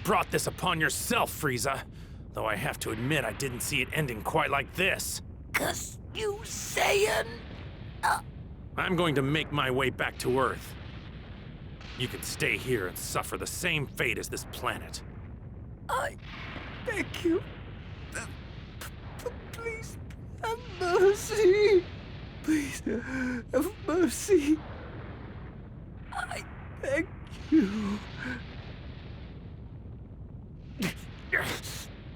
brought this upon yourself, Frieza. Though I have to admit I didn't see it ending quite like this. 'Cause you Saiyan... I'm going to make my way back to Earth. You can stay here and suffer the same fate as this planet. I beg you. Please, have mercy. Please, have mercy. I beg you.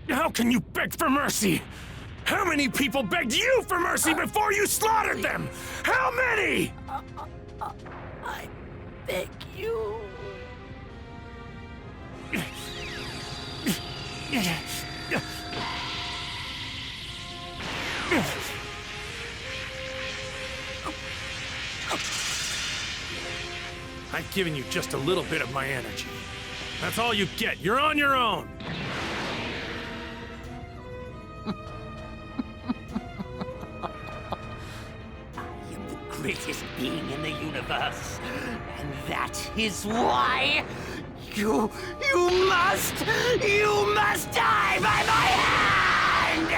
How can you beg for mercy? How many people begged you for mercy before you slaughtered them? How many? I beg you. I've given you just a little bit of my energy. That's all you get. You're on your own. Greatest being in the universe. And that is why you must die by my hand!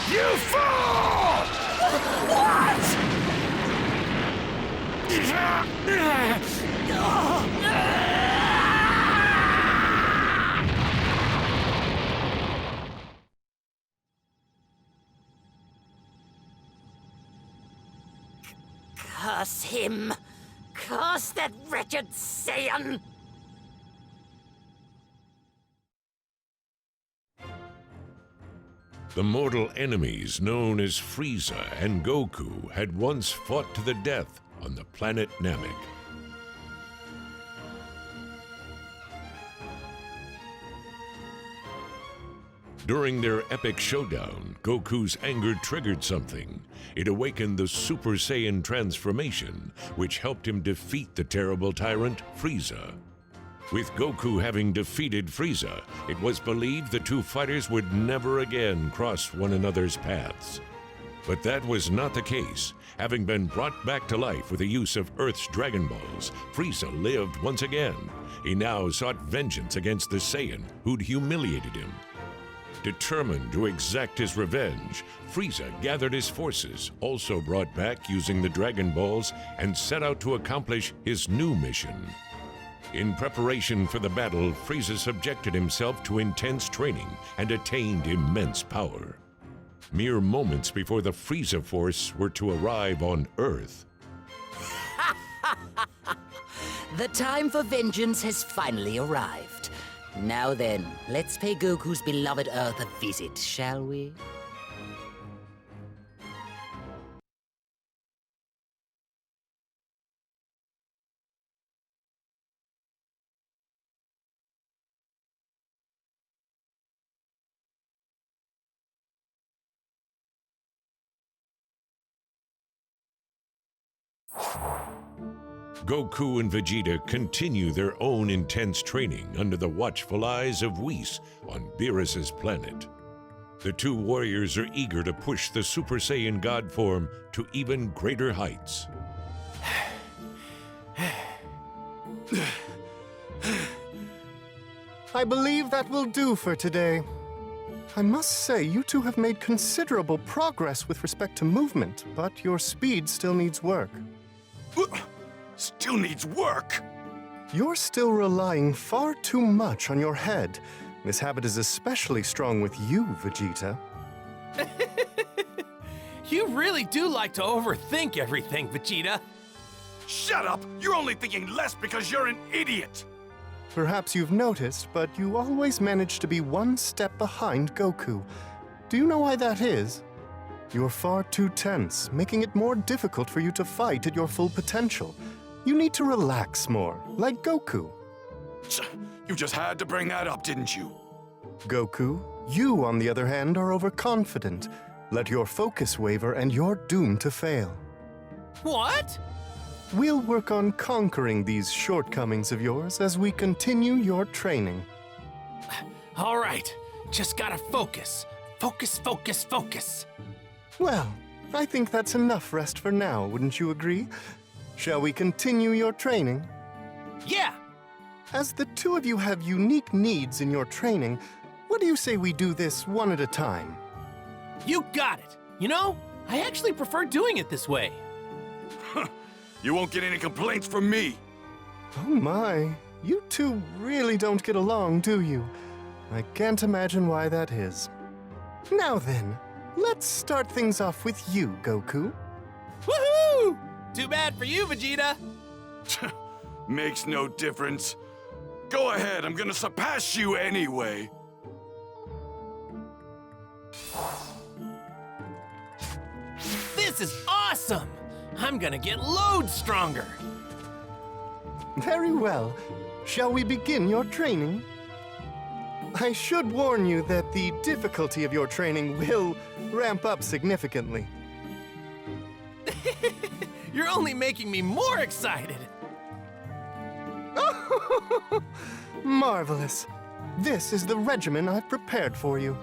You fool! What? Curse him! Curse that wretched Saiyan! The mortal enemies known as Frieza and Goku had once fought to the death on the planet Namek. During their epic showdown, Goku's anger triggered something. It awakened the Super Saiyan transformation, which helped him defeat the terrible tyrant, Frieza. With Goku having defeated Frieza, it was believed the two fighters would never again cross one another's paths. But that was not the case. Having been brought back to life with the use of Earth's Dragon Balls, Frieza lived once again. He now sought vengeance against the Saiyan who'd humiliated him. Determined to exact his revenge, Frieza gathered his forces, also brought back using the Dragon Balls, and set out to accomplish his new mission. In preparation for the battle, Frieza subjected himself to intense training and attained immense power. Mere moments before the Frieza Force were to arrive on Earth. The time for vengeance has finally arrived. Now then, let's pay Goku's beloved Earth a visit, shall we? Goku and Vegeta continue their own intense training under the watchful eyes of Whis on Beerus's planet. The two warriors are eager to push the Super Saiyan God form to even greater heights. I believe that will do for today. I must say, you two have made considerable progress with respect to movement, but your speed still needs work. Still needs work? You're still relying far too much on your head. This habit is especially strong with you, Vegeta. You really do like to overthink everything, Vegeta. Shut up! You're only thinking less because you're an idiot! Perhaps you've noticed, but you always manage to be one step behind Goku. Do you know why that is? You're far too tense, making it more difficult for you to fight at your full potential. You need to relax more, like Goku. You just had to bring that up, didn't you? Goku, you, on the other hand, are overconfident. Let your focus waver and you're doomed to fail. What? We'll work on conquering these shortcomings of yours as we continue your training. All right, just gotta focus. Focus, focus, focus. Well, I think that's enough rest for now, wouldn't you agree? Shall we continue your training? Yeah! As the two of you have unique needs in your training, what do you say we do this one at a time? You got it! You know, I actually prefer doing it this way. You won't get any complaints from me. Oh my, you two really don't get along, do you? I can't imagine why that is. Now then, let's start things off with you, Goku. Woohoo! Too bad for you, Vegeta! Makes no difference. Go ahead, I'm gonna surpass you anyway. This is awesome! I'm gonna get loads stronger! Very well. Shall we begin your training? I should warn you that the difficulty of your training will ramp up significantly. You're only making me more excited! Marvelous. This is the regimen I've prepared for you.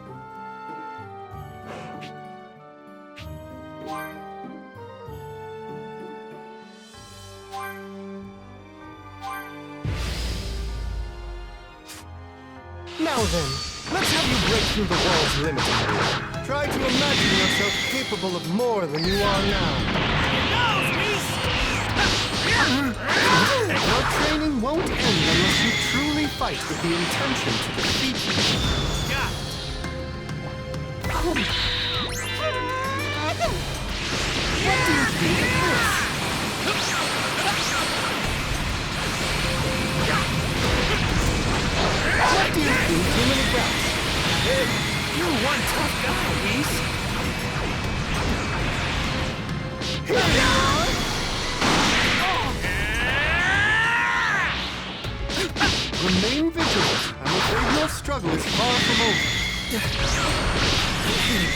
Now then, let's have you break through the wall's limit. Try to imagine yourself capable of more than you are now. Your training won't end unless you truly fight with the intention to defeat me. Got it! What do you think of this? What do you think, human adults? You're one tough guy, Whis. Remain vigilant. I'm afraid your struggle is far from over.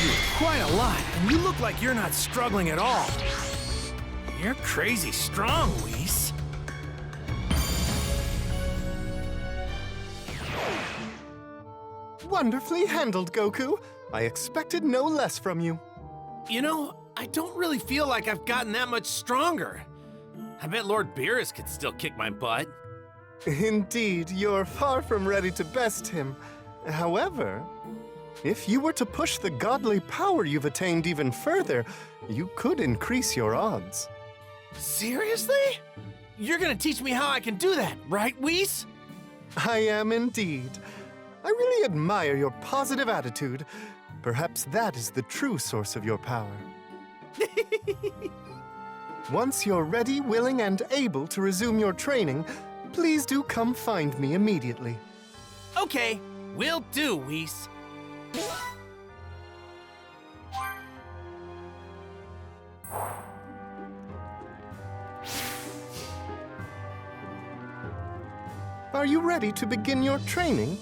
You're quite a lot, and you look like you're not struggling at all. You're crazy strong, Whis. Wonderfully handled, Goku. I expected no less from you. You know, I don't really feel like I've gotten that much stronger. I bet Lord Beerus could still kick my butt. Indeed, you're far from ready to best him. However, if you were to push the godly power you've attained even further, you could increase your odds. Seriously? You're gonna teach me how I can do that, right, Whis? I am indeed. I really admire your positive attitude. Perhaps that is the true source of your power. Once you're ready, willing, and able to resume your training, please do come find me immediately. Okay, will do, Whis. Are you ready to begin your training?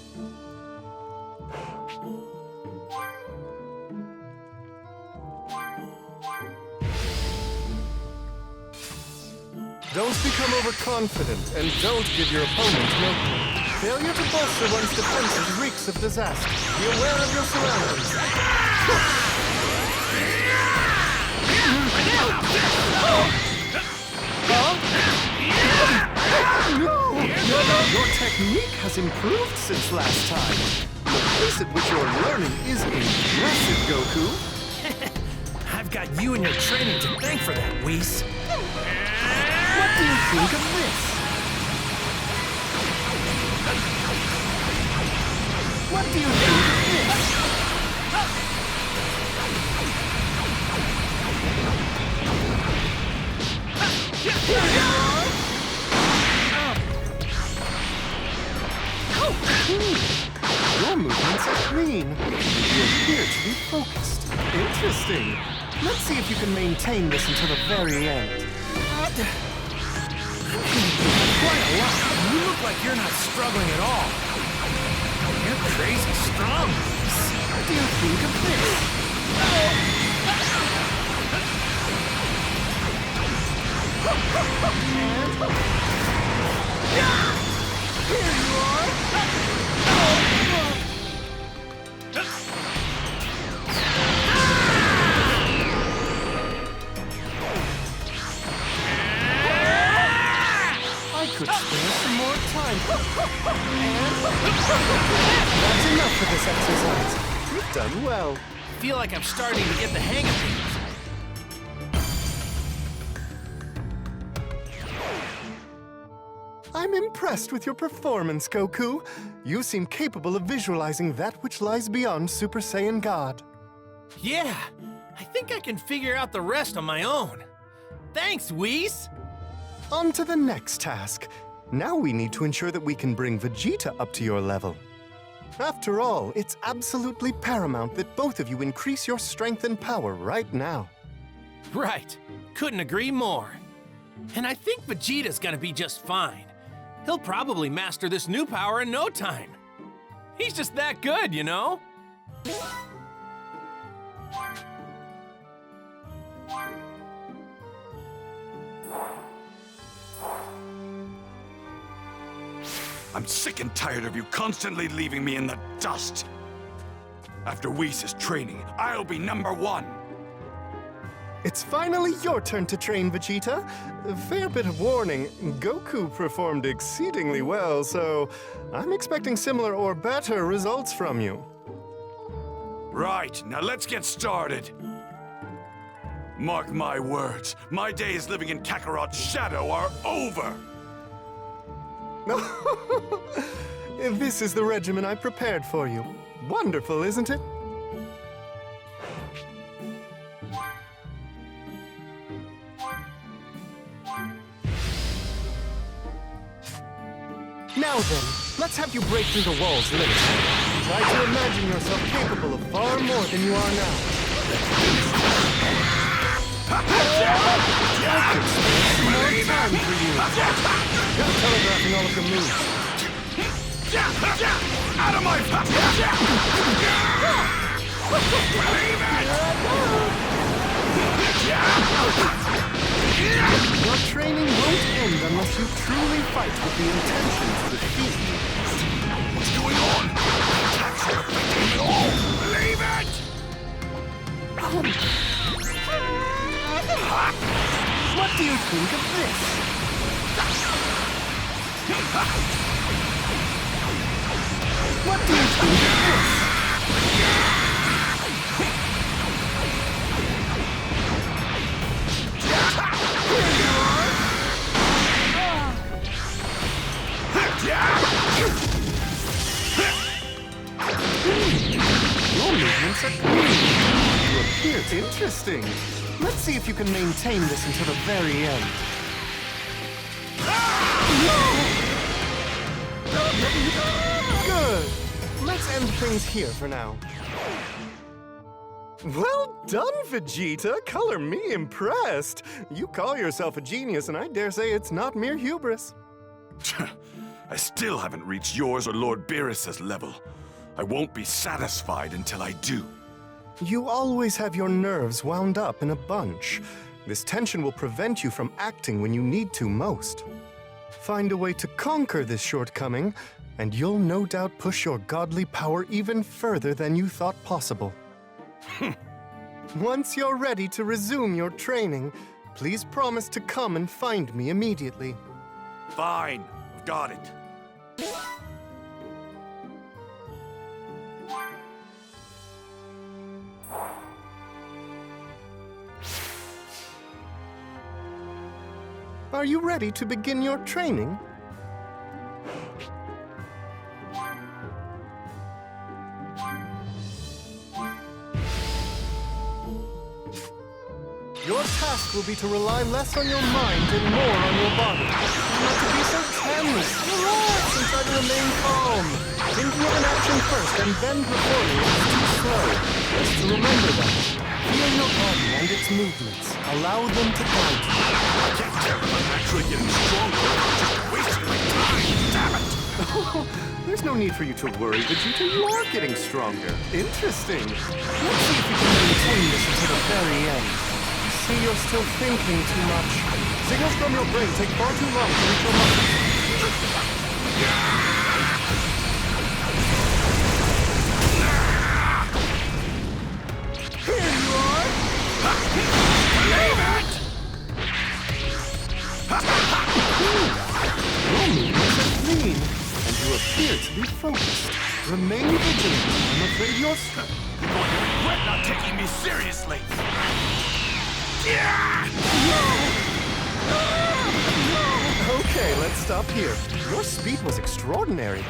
Don't become overconfident, and don't give your opponent milk. Failure to bolster one's defenses reeks of disaster. Be aware of your surroundings. No! Your technique has improved since last time. The pace at which you're learning is impressive, Goku. I've got you and your training to thank for that, Whis. What do you think of this? What do you think of this? Your movements are clean. You appear to be focused. Interesting. Let's see if you can maintain this until the very end. Quite a lot. You look like you're not struggling at all. You're crazy strong, Whis. What do you think of this? Here you are! I could spare some more time. And that's enough for this exercise. You've done well. I feel like I'm starting to get the hang of things. I'm impressed with your performance, Goku. You seem capable of visualizing that which lies beyond Super Saiyan God. Yeah, I think I can figure out the rest on my own. Thanks, Whis! On to the next task. Now we need to ensure that we can bring Vegeta up to your level. After all, it's absolutely paramount that both of you increase your strength and power right now. Right, couldn't agree more. And I think Vegeta's gonna be just fine. He'll probably master this new power in no time. He's just that good, you know? I'm sick and tired of you constantly leaving me in the dust. After Whis' training, I'll be #1. It's finally your turn to train, Vegeta. A fair bit of warning, Goku performed exceedingly well, so I'm expecting similar or better results from you. Right, now let's get started. Mark my words, my days living in Kakarot's shadow are over. This is the regimen I prepared for you. Wonderful, isn't it? Now then, let's have you break through the walls, Link. Try to imagine yourself capable of far more than you are now. I could spare some more time for you. Just telegraphing all of your moves. Out of my path! Believe Your training won't end unless you truly fight with the intention to defeat me. What's going on? Attacks are affecting me all! Believe it! What do you think of this? What do you think of this? Your movements are clean. You appear interesting. Let's see if you can maintain this until the very end. Good. Let's end things here for now. Well done, Vegeta. Color me impressed. You call yourself a genius, and I dare say it's not mere hubris. I still haven't reached yours or Lord Beerus's level. I won't be satisfied until I do. You always have your nerves wound up in a bunch. This tension will prevent you from acting when you need to most. Find a way to conquer this shortcoming, and you'll no doubt push your godly power even further than you thought possible. Once you're ready to resume your training, please promise to come and find me immediately. Fine, I've got it. Are you ready to begin your training? Your task will be to rely less on your mind and more on your body. Not to be so tense. Relax and try to remain calm. Thinking of an action first and then performing it is too slow. Just to remember that. Feel your body and its movements. Allow them to guide you. I can't tell if I'm actually getting stronger or just wasting my time. Damn it! There's no need for you to worry, Vegeta. You are getting stronger. Interesting. Let's see if you can maintain this until the very end. I see you're still thinking too much. Signals from your brain take far too long to reach your muscles. Here you are! Believe it! appear to be focused. Remain vigilant. I'm afraid you're stuck. You're going to regret not taking me seriously! Okay, let's stop here. Your speed was extraordinary.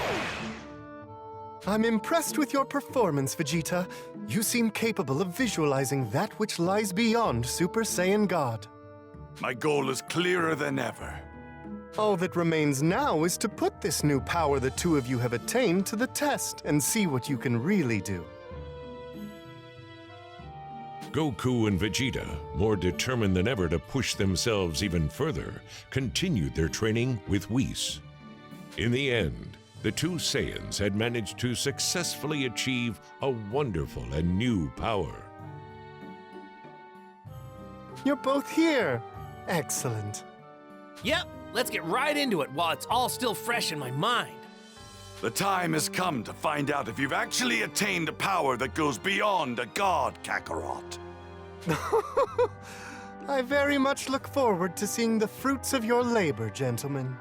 I'm impressed with your performance, Vegeta. You seem capable of visualizing that which lies beyond Super Saiyan God. My goal is clearer than ever. All that remains now is to put this new power the two of you have attained to the test and see what you can really do. Goku and Vegeta, more determined than ever to push themselves even further, continued their training with Whis. In the end, the two Saiyans had managed to successfully achieve a wonderful and new power. You're both here. Excellent. Yep, let's get right into it while it's all still fresh in my mind. The time has come to find out if you've actually attained a power that goes beyond a god, Kakarot. I very much look forward to seeing the fruits of your labor, gentlemen.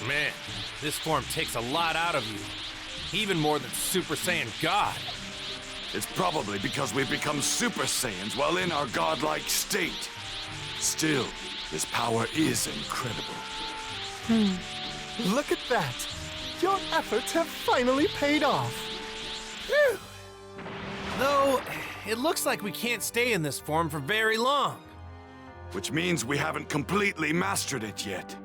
Man, this form takes a lot out of you. Even more than Super Saiyan God. It's probably because we've become Super Saiyans while in our godlike state. Still, this power is incredible. Look at that! Your efforts have finally paid off. Phew. Though, it looks like we can't stay in this form for very long. Which means we haven't completely mastered it yet.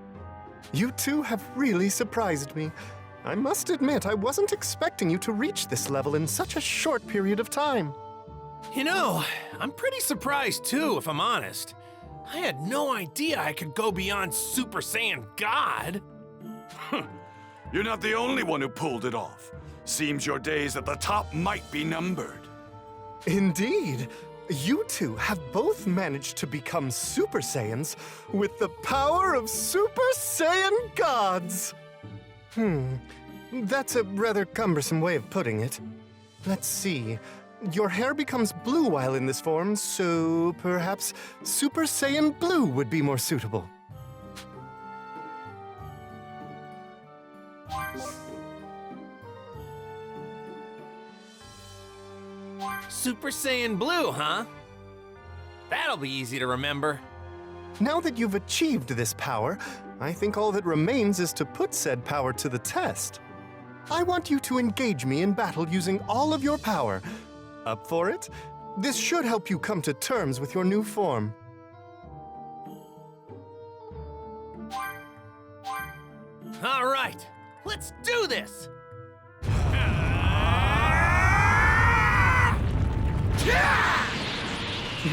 You two have really surprised me. I must admit, I wasn't expecting you to reach this level in such a short period of time. You know, I'm pretty surprised too, if I'm honest. I had no idea I could go beyond Super Saiyan God. You're not the only one who pulled it off. Seems your days at the top might be numbered. Indeed. You two have both managed to become Super Saiyans with the power of Super Saiyan Gods. That's a rather cumbersome way of putting it. Let's see. Your hair becomes blue while in this form, so perhaps Super Saiyan Blue would be more suitable. Super Saiyan Blue, huh? That'll be easy to remember. Now that you've achieved this power, I think all that remains is to put said power to the test. I want you to engage me in battle using all of your power. Up for it? This should help you come to terms with your new form. All right, let's do this!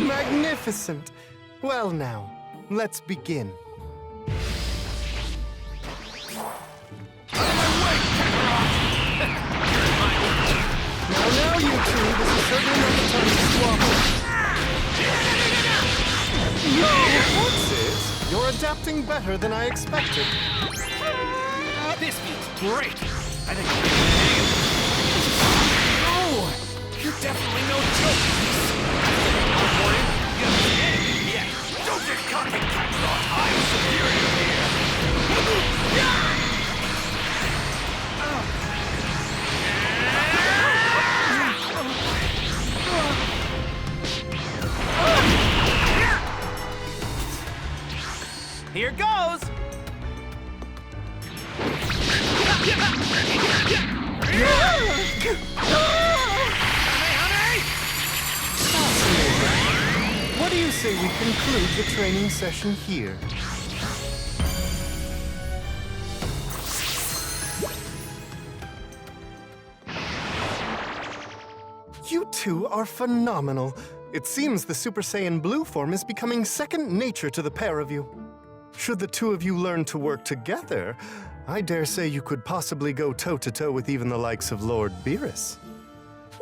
Magnificent! Well now, let's begin. Now, you two, this is certainly not the time to squabble. What's it? You're adapting better than I expected. This feels great! I think Oh! You're definitely no joke, Reese! You understand it yet? Don't get cocky, Kakarot! I'm superior here! Here goes! What do you say we conclude the training session here? You two are phenomenal. It seems the Super Saiyan Blue form is becoming second nature to the pair of you. Should the two of you learn to work together, I dare say you could possibly go toe-to-toe with even the likes of Lord Beerus.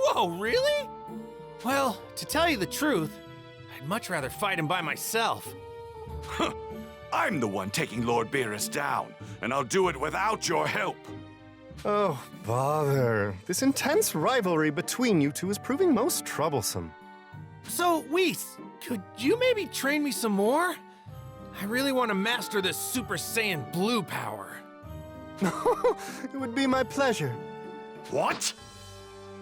Whoa, really? Well, to tell you the truth, I'd much rather fight him by myself. I'm the one taking Lord Beerus down, and I'll do it without your help. Oh, bother. This intense rivalry between you two is proving most troublesome. So, Whis, could you maybe train me some more? I really want to master this Super Saiyan Blue power. It would be my pleasure. What?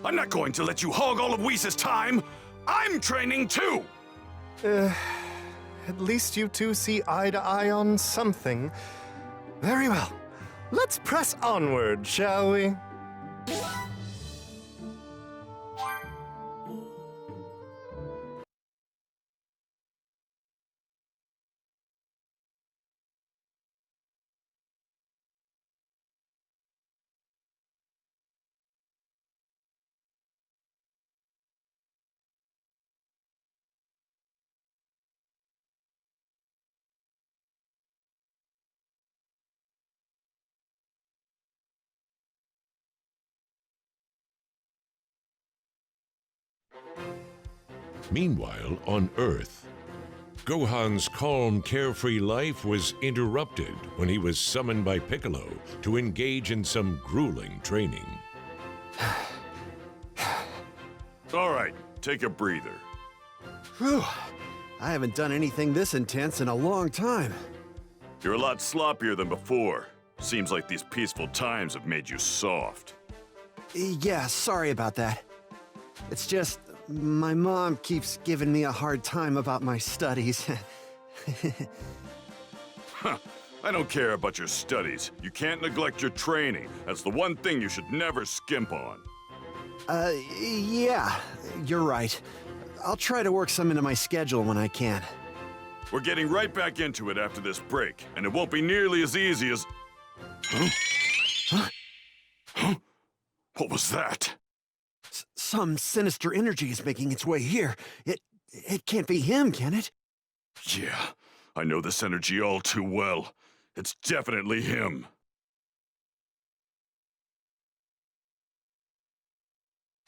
I'm not going to let you hog all of Whis' time. I'm training too. At least you two see eye to eye on something. Very well. Let's press onward, shall we? Meanwhile, on Earth, Gohan's calm, carefree life was interrupted when he was summoned by Piccolo to engage in some grueling training. All right, take a breather. Whew. I haven't done anything this intense in a long time. You're a lot sloppier than before. Seems like these peaceful times have made you soft. Yeah, sorry about that. It's just, my mom keeps giving me a hard time about my studies. Huh. I don't care about your studies. You can't neglect your training. That's the one thing you should never skimp on. Yeah, you're right. I'll try to work some into my schedule when I can. We're getting right back into it after this break, and it won't be nearly as easy as... Huh? Huh? Huh? What was that? Some sinister energy is making its way here. It can't be him, can it? Yeah, I know this energy all too well. It's definitely him.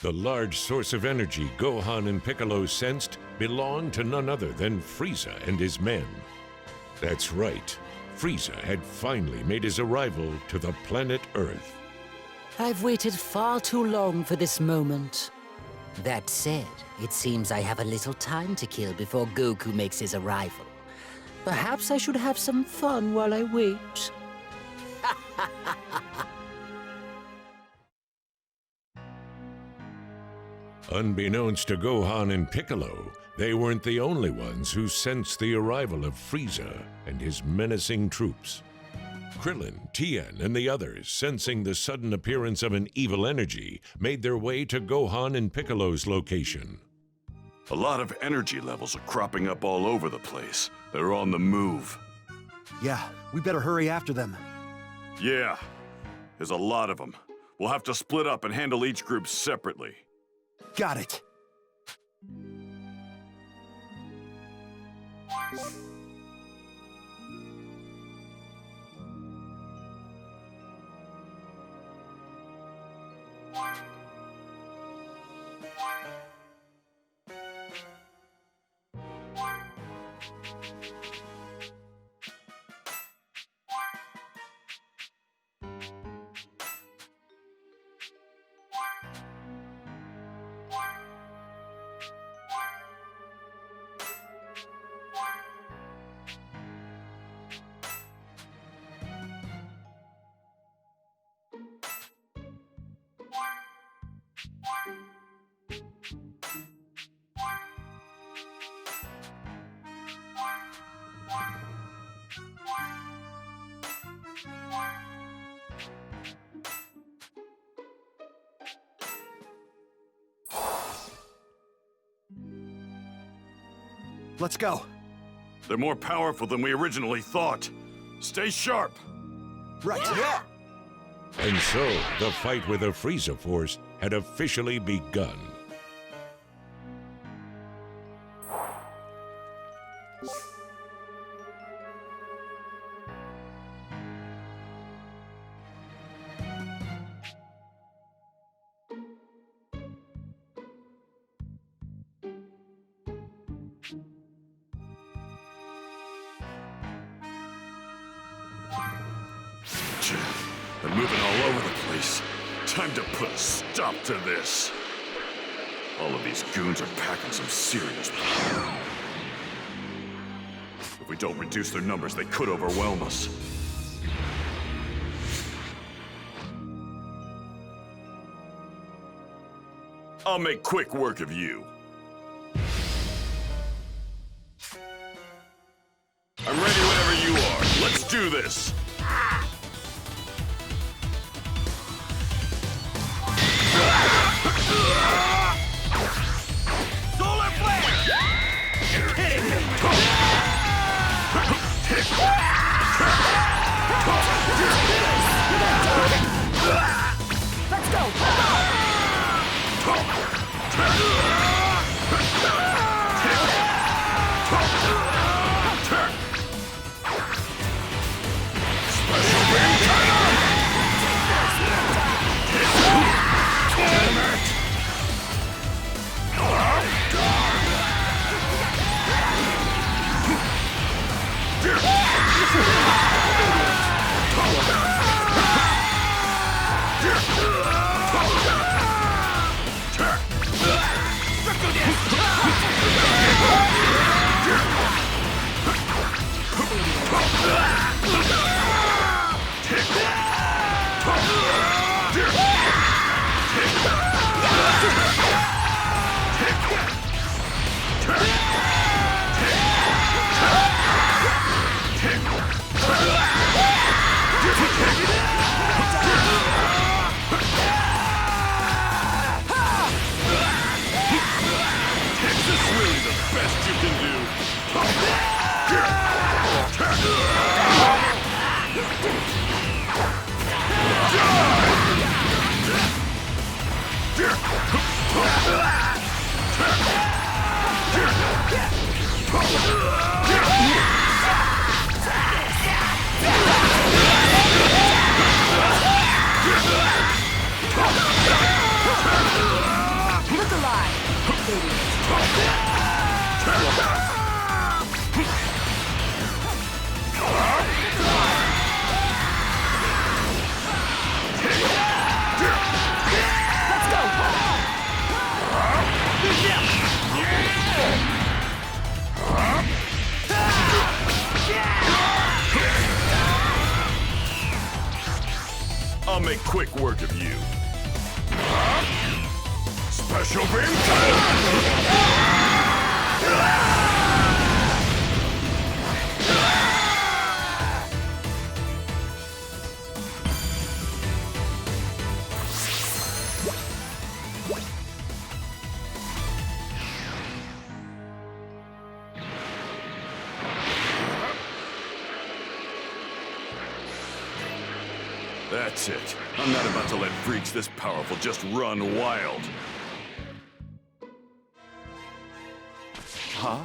The large source of energy Gohan and Piccolo sensed belonged to none other than Frieza and his men. That's right, Frieza had finally made his arrival to the planet Earth. I've waited far too long for this moment. That said, it seems I have a little time to kill before Goku makes his arrival. Perhaps I should have some fun while I wait. Unbeknownst to Gohan and Piccolo, they weren't the only ones who sensed the arrival of Frieza and his menacing troops. Krillin, Tien, and the others, sensing the sudden appearance of an evil energy, made their way to Gohan and Piccolo's location. A lot of energy levels are cropping up all over the place. They're on the move. Yeah, we better hurry after them. Yeah, there's a lot of them. We'll have to split up and handle each group separately. Got it. Let's go. They're more powerful than we originally thought. Stay sharp. Right. Yeah. And so, the fight with the Frieza Force had officially begun. They're moving all over the place. Time to put a stop to this. All of these goons are packing some serious power. If we don't reduce their numbers, they could overwhelm us. I'll make quick work of you. I'm ready whenever you are. Let's do this. Solar flare! Let's go! Look alive! Let's go! I'll make quick work of you. Special beam time! That's it. I'm not about to let freaks this powerful just run wild. Huh?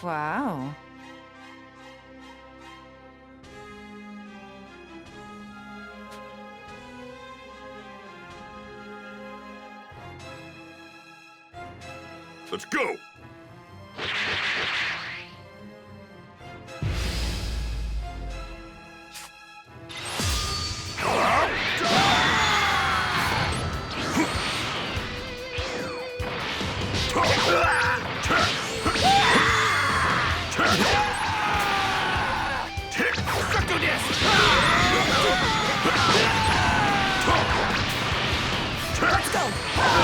Wow. Let's go! Let's go!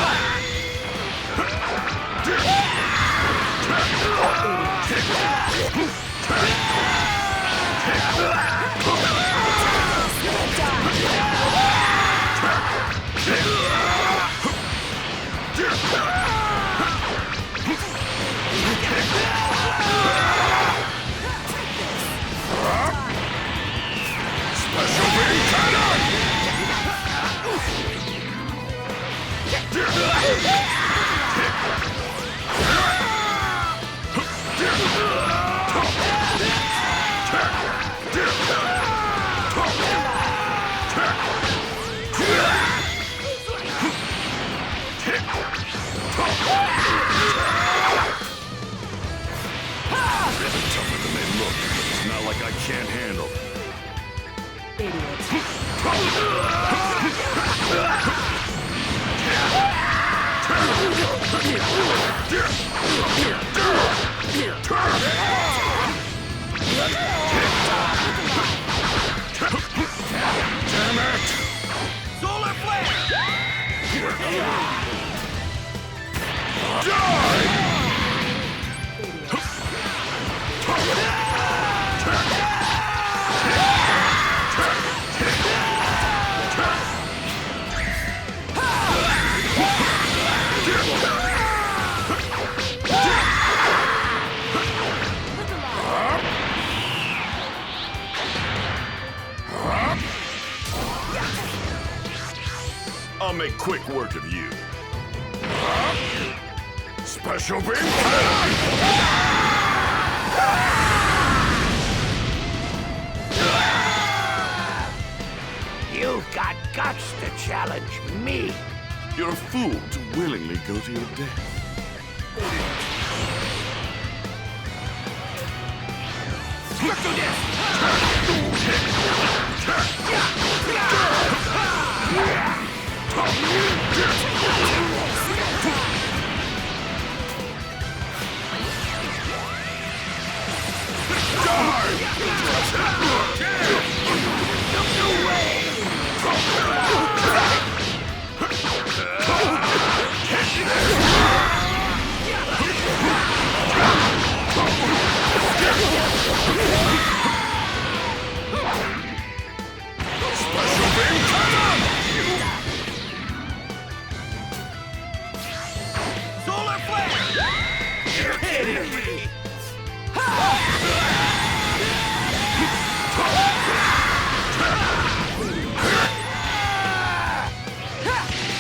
make quick work of you. Special beam! You've got guts to challenge me. You're a fool to willingly go to your death. Let's do this! Solar flare! You're kidding me!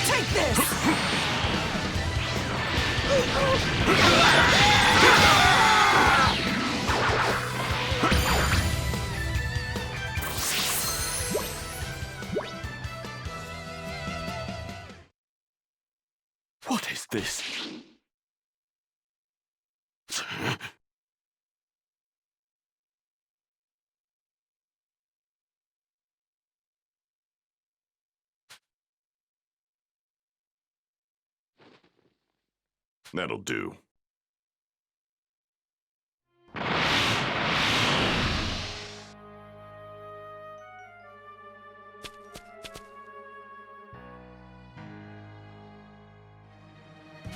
Take this! What is this? That'll do.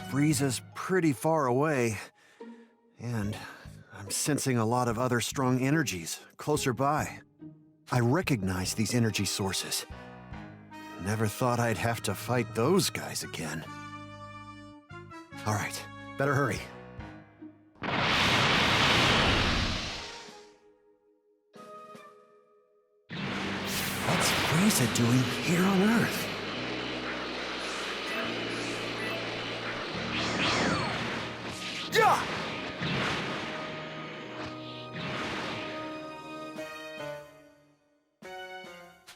Frieza's pretty far away, and I'm sensing a lot of other strong energies closer by. I recognize these energy sources. Never thought I'd have to fight those guys again. All right, better hurry. What's Frieza doing here on Earth?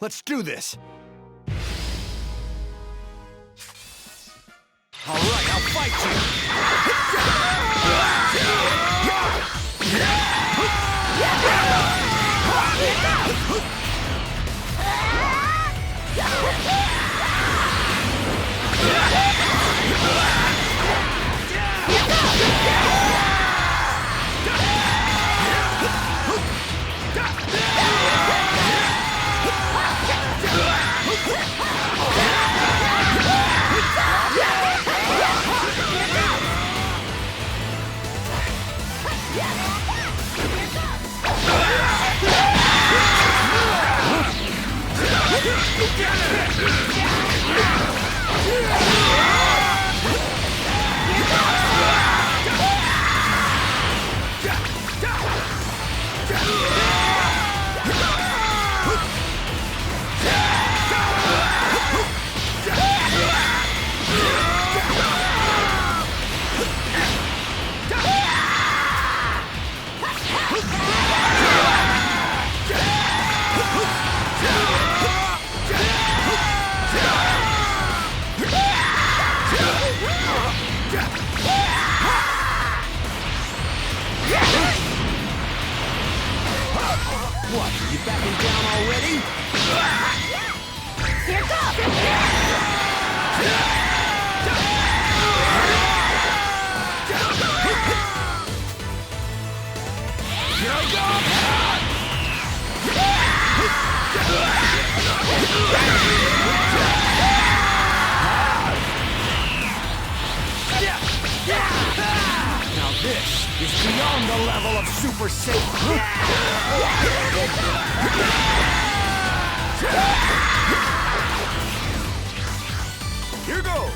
Let's do this! All right, I'll fight What, you backing down already? Here goes! Here I go! Now this is beyond the level of Super Saiyan. Here goes.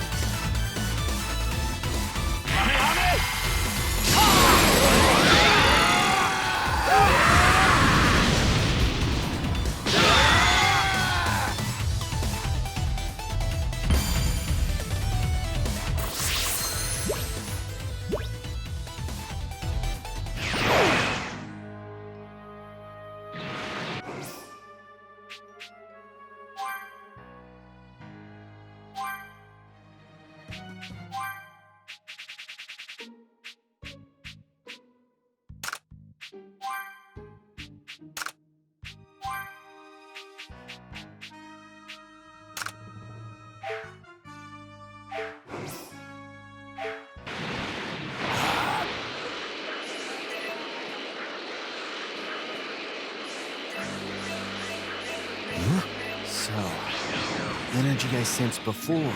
energy I sensed before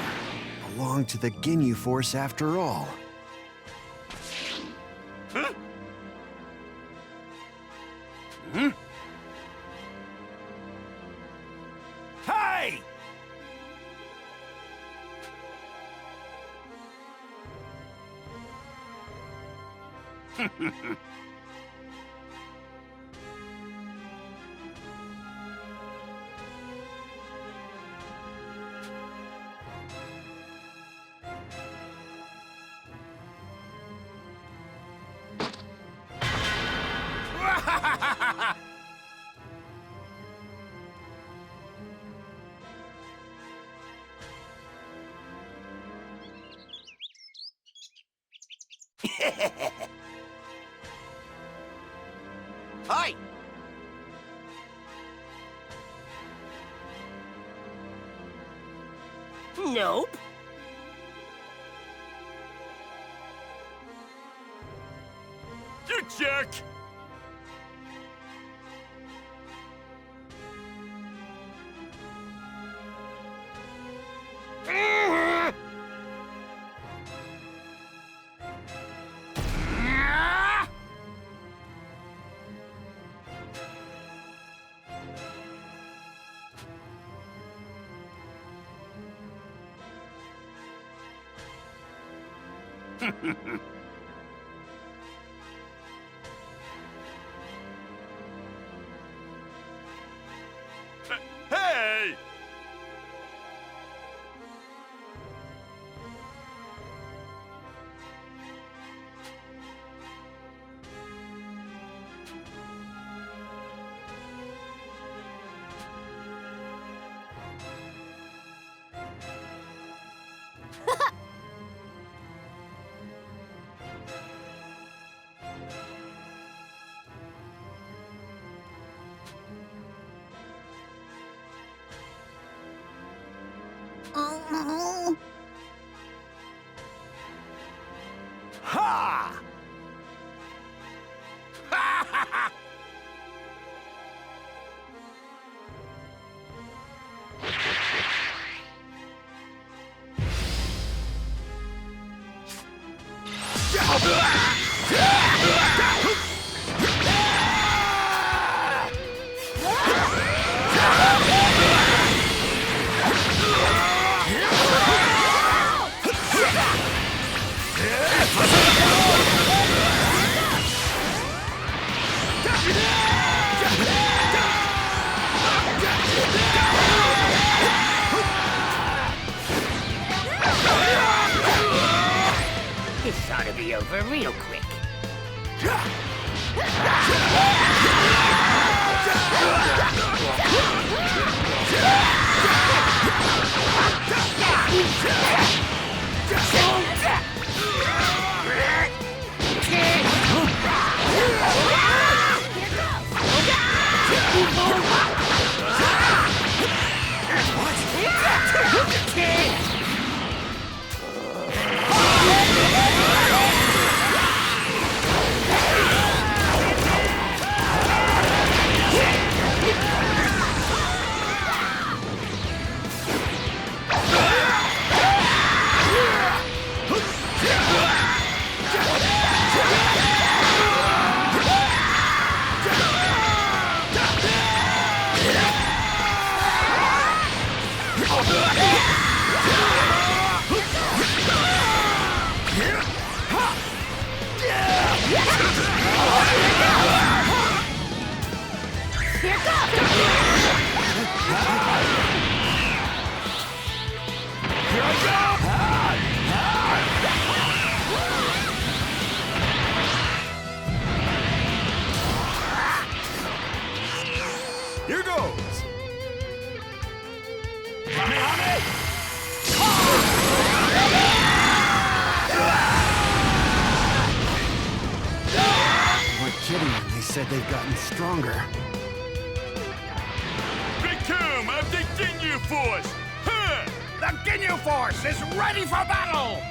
belonged to the Ginyu Force after all. Huh? Hey! Hi! Nope. You jerk! Hey! Ha! This ought to be over real quick. Here goes! Weren't kidding when they said they've gotten stronger. Become of the Ginyu Force! Huh! The Ginyu Force is ready for battle!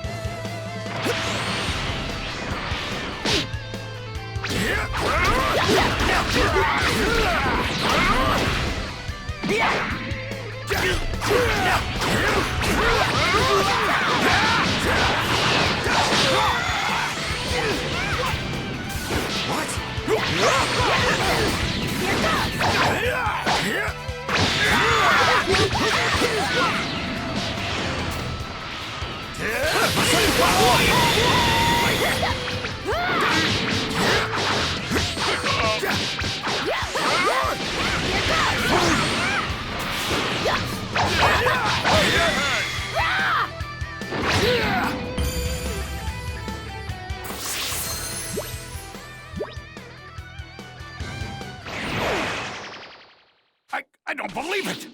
I don't believe it!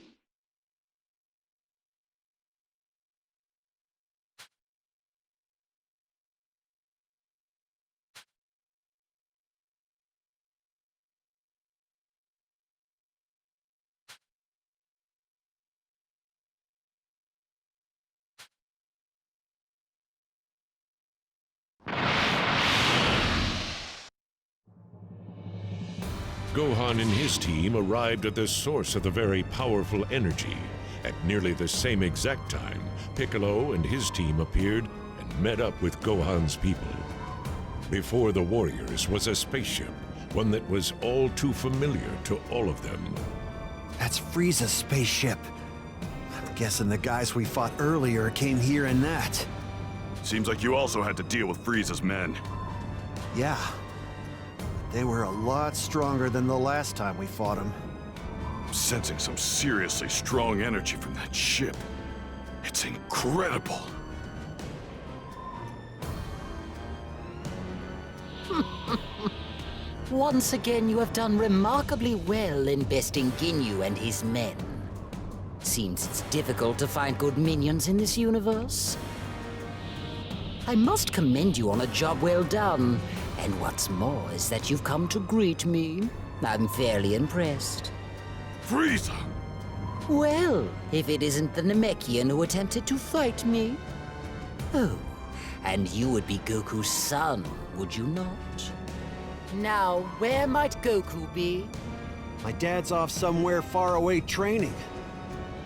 Gohan and his team arrived at the source of the very powerful energy. At nearly the same exact time, Piccolo and his team appeared and met up with Gohan's people. Before the warriors was a spaceship, one that was all too familiar to all of them. That's Frieza's spaceship. I'm guessing the guys we fought earlier came here in that. Seems like you also had to deal with Frieza's men. Yeah. They were a lot stronger than the last time we fought them. I'm sensing some seriously strong energy from that ship. It's incredible. Once again, you have done remarkably well in besting Ginyu and his men. Seems it's difficult to find good minions in this universe. I must commend you on a job well done. And what's more is that you've come to greet me. I'm fairly impressed. Frieza! Well, if it isn't the Namekian who attempted to fight me. Oh, and you would be Goku's son, would you not? Now, where might Goku be? My dad's off somewhere far away training.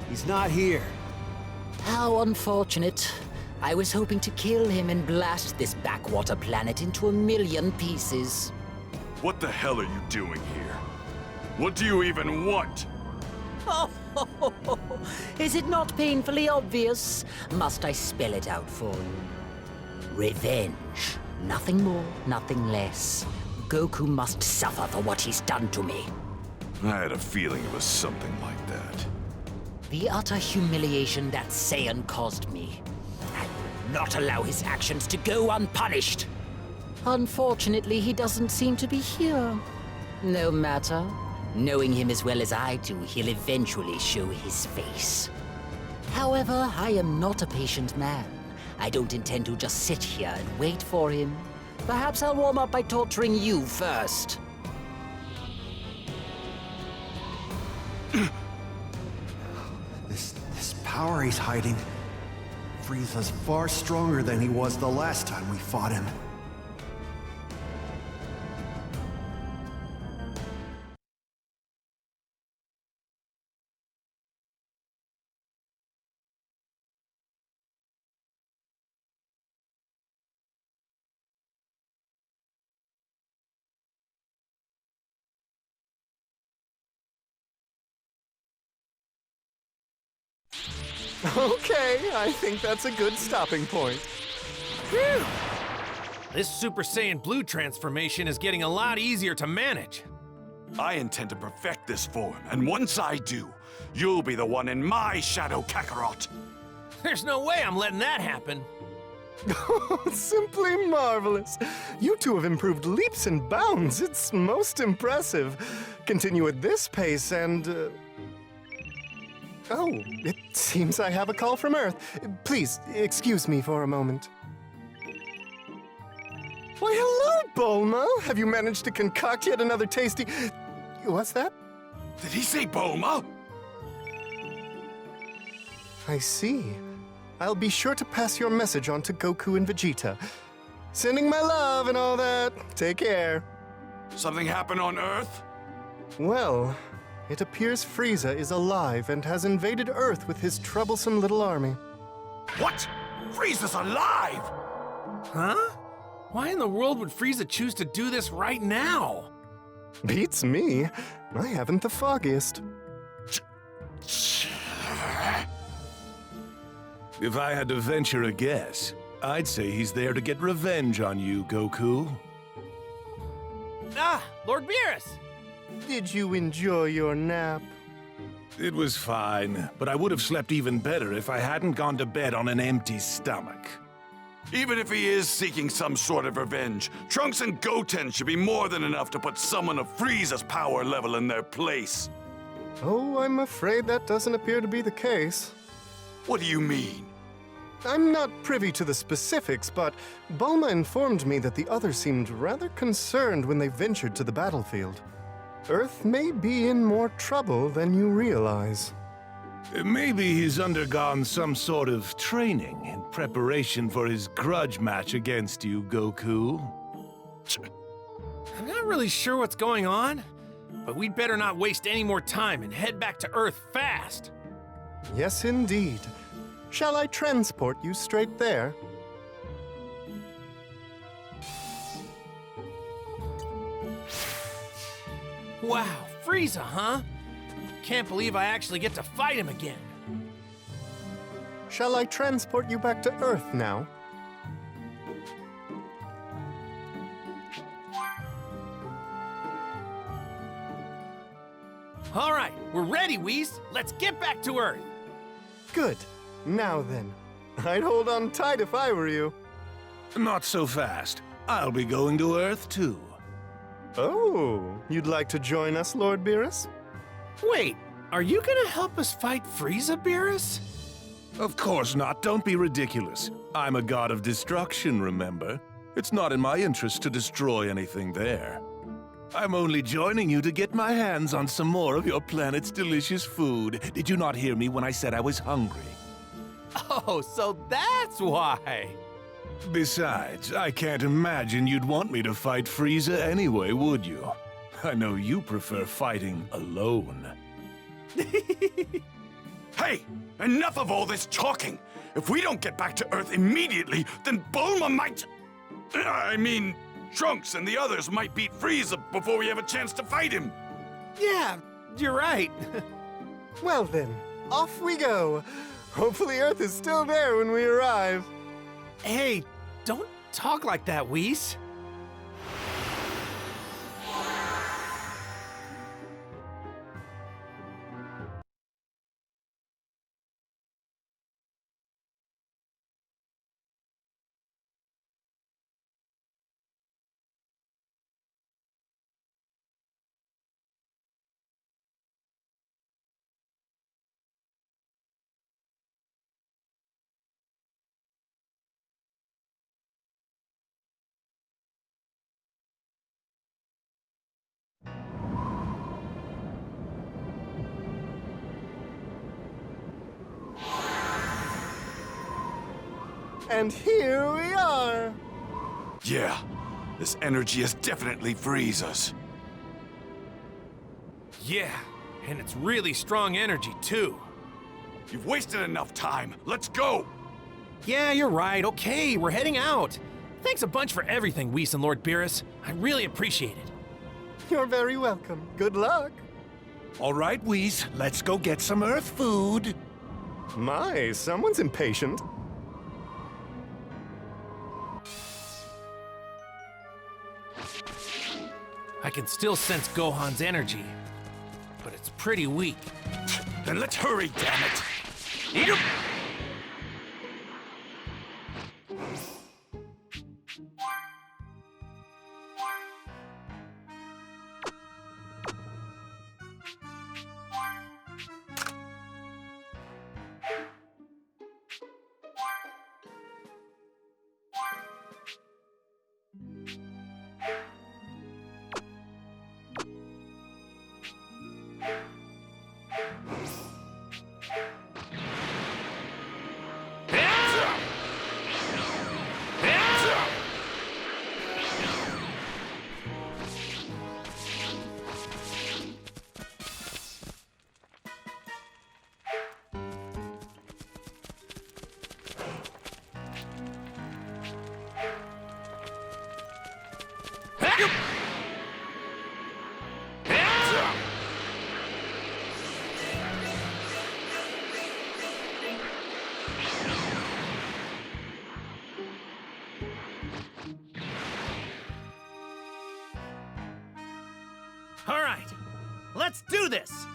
He's not here. How unfortunate. I was hoping to kill him and blast this backwater planet into a million pieces. What the hell are you doing here? What do you even want? Oh, is it not painfully obvious? Must I spell it out for you? Revenge. Nothing more, nothing less. Goku must suffer for what he's done to me. I had a feeling it was something like that. The utter humiliation that Saiyan caused me. I will not allow his actions to go unpunished. Unfortunately, he doesn't seem to be here. No matter. Knowing him as well as I do, he'll eventually show his face. However, I am not a patient man. I don't intend to just sit here and wait for him. Perhaps I'll warm up by torturing you first. This power he's hiding. Frieza's far stronger than he was the last time we fought him. Okay, I think that's a good stopping point. Phew! This Super Saiyan Blue transformation is getting a lot easier to manage. I intend to perfect this form, and once I do, you'll be the one in my shadow, Kakarot. There's no way I'm letting that happen. Simply marvelous. You two have improved leaps and bounds. It's most impressive. Continue at this pace and... Oh, it seems I have a call from Earth. Please, excuse me for a moment. Why, hello, Bulma! Have you managed to concoct yet another tasty... What's that? Did he say Bulma? I see. I'll be sure to pass your message on to Goku and Vegeta. Sending my love and all that. Take care. Something happened on Earth? Well, It appears Frieza is alive and has invaded Earth with his troublesome little army. What? Frieza's alive! Huh? Why in the world would Frieza choose to do this right now? Beats me. I haven't the foggiest. If I had to venture a guess, I'd say he's there to get revenge on you, Goku. Ah, Lord Beerus! Did you enjoy your nap? It was fine, but I would have slept even better if I hadn't gone to bed on an empty stomach. Even if he is seeking some sort of revenge, Trunks and Goten should be more than enough to put someone of Frieza's power level in their place. Oh, I'm afraid that doesn't appear to be the case. What do you mean? I'm not privy to the specifics, but Bulma informed me that the others seemed rather concerned when they ventured to the battlefield. Earth may be in more trouble than you realize. Maybe he's undergone some sort of training in preparation for his grudge match against you, Goku. I'm not really sure what's going on, but we'd better not waste any more time and head back to Earth fast. Yes, indeed. Shall I transport you straight there? Wow, Frieza, huh? Can't believe I actually get to fight him again. Shall I transport you back to Earth now? All right, we're ready, Whis. Let's get back to Earth. Good. Now then, I'd hold on tight if I were you. Not so fast. I'll be going to Earth, too. Oh, you'd like to join us, Lord Beerus? Wait, are you gonna help us fight Frieza, Beerus? Of course not. Don't be ridiculous. I'm a god of destruction, remember? It's not in my interest to destroy anything there. I'm only joining you to get my hands on some more of your planet's delicious food. Did you not hear me when I said I was hungry? Oh, so that's why. Besides, I can't imagine you'd want me to fight Frieza anyway, would you? I know you prefer fighting alone. Hey, enough of all this talking! If we don't get back to Earth immediately, then Bulma might... I mean, Trunks and the others might beat Frieza before we have a chance to fight him! Yeah, you're right. Well then, off we go. Hopefully Earth is still there when we arrive. Hey, don't talk like that, Whis. And here we are. Yeah, this energy is definitely Frieza's. Yeah, and it's really strong energy, too. You've wasted enough time. Let's go! Yeah, you're right. Okay, we're heading out. Thanks a bunch for everything, Whis and Lord Beerus. I really appreciate it. You're very welcome. Good luck. All right, Whis, let's go get some Earth food. My, someone's impatient. I can still sense Gohan's energy, but it's pretty weak. Then let's hurry, damn it! Yep. All right, let's do this!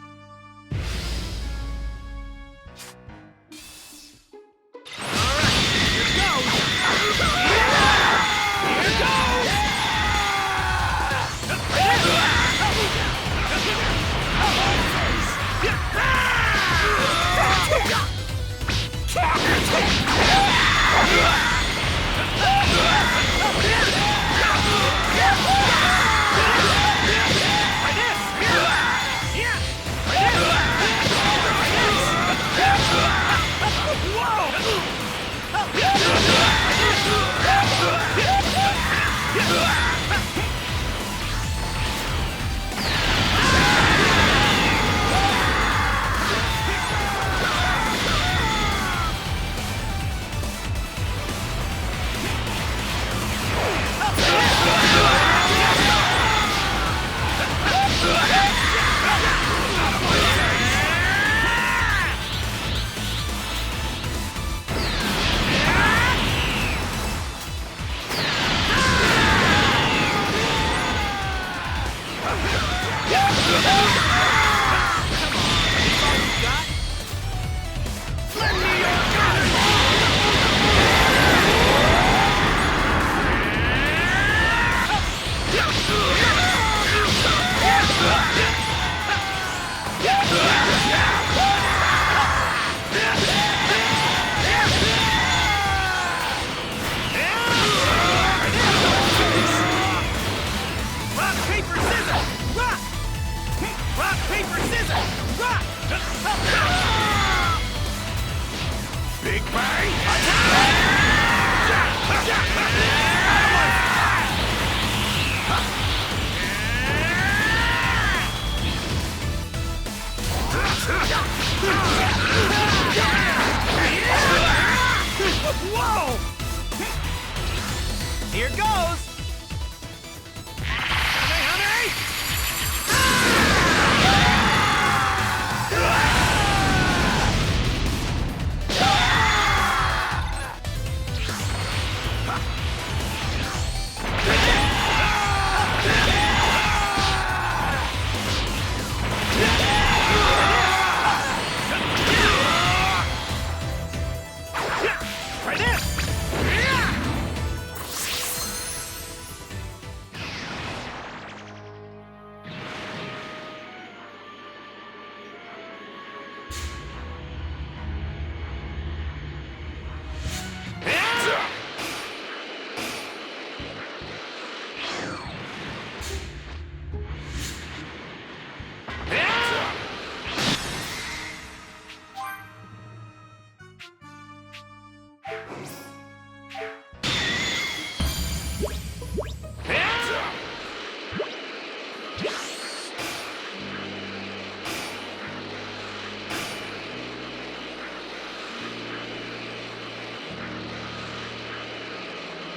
Big Bang! Whoa! Here goes!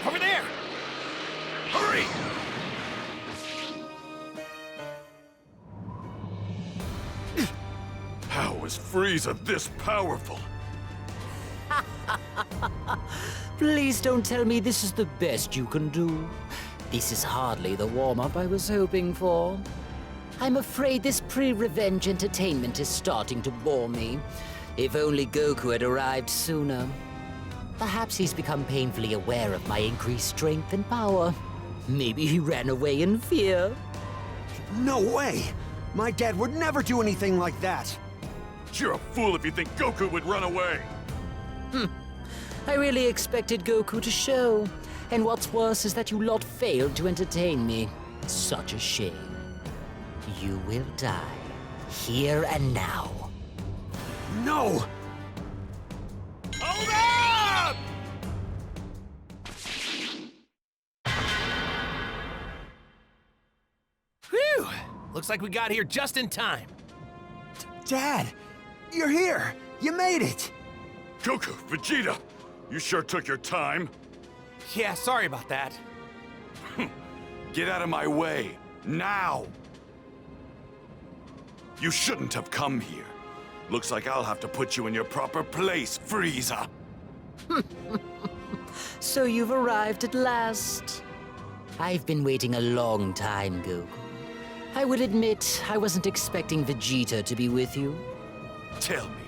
Over there! Hurry! How is Frieza this powerful? Please don't tell me this is the best you can do. This is hardly the warm-up I was hoping for. I'm afraid this pre-revenge entertainment is starting to bore me. If only Goku had arrived sooner. Perhaps he's become painfully aware of my increased strength and power. Maybe he ran away in fear. No way! My dad would never do anything like that! You're a fool if you think Goku would run away! I really expected Goku to show. And what's worse is that you lot failed to entertain me. Such a shame. You will die. Here and now. No! Hold up! Whew! Looks like we got here just in time. Dad! You're here! You made it! Goku, Vegeta, you sure took your time. Yeah, sorry about that. Get out of my way, now! You shouldn't have come here. Looks like I'll have to put you in your proper place, Frieza. So you've arrived at last. I've been waiting a long time, Goku. I will admit, I wasn't expecting Vegeta to be with you. Tell me,